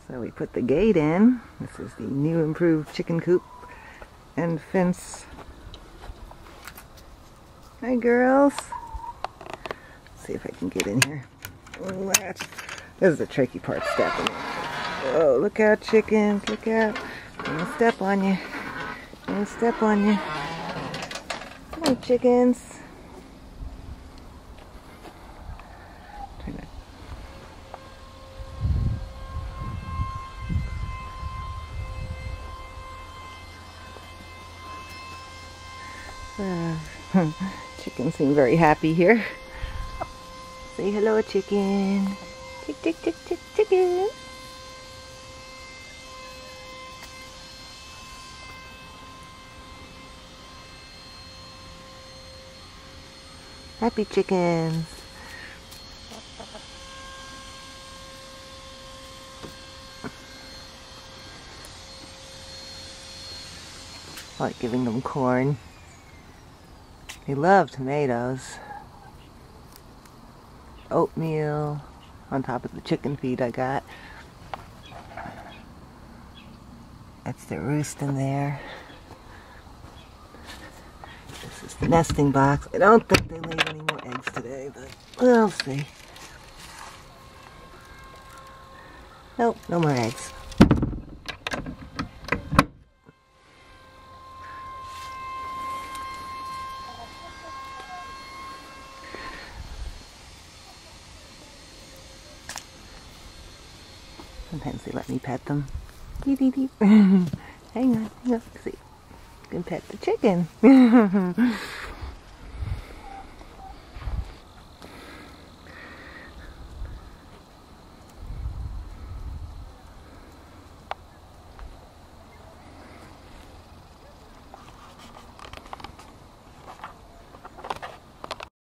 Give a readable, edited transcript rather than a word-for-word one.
So we put the gate in. This is the new improved chicken coop and fence. Hi girls. Let's see if I can get in here. Oh, this is the tricky part, stepping in. Oh, look out chickens, look out. I'm gonna step on you. I'm gonna step on you. Come on chickens. Chickens seem very happy here. Say hello, chicken. Chick, chick, chick, chick, chicken. Happy chickens. I like giving them corn. They love tomatoes. Oatmeal on top of the chicken feed I got. That's the roost in there. This is the nesting box. I don't think they laid any more eggs today, but we'll see. Nope, no more eggs. Sometimes they let me pet them. Dee dee dee. Hang on, see. You can pet the chicken.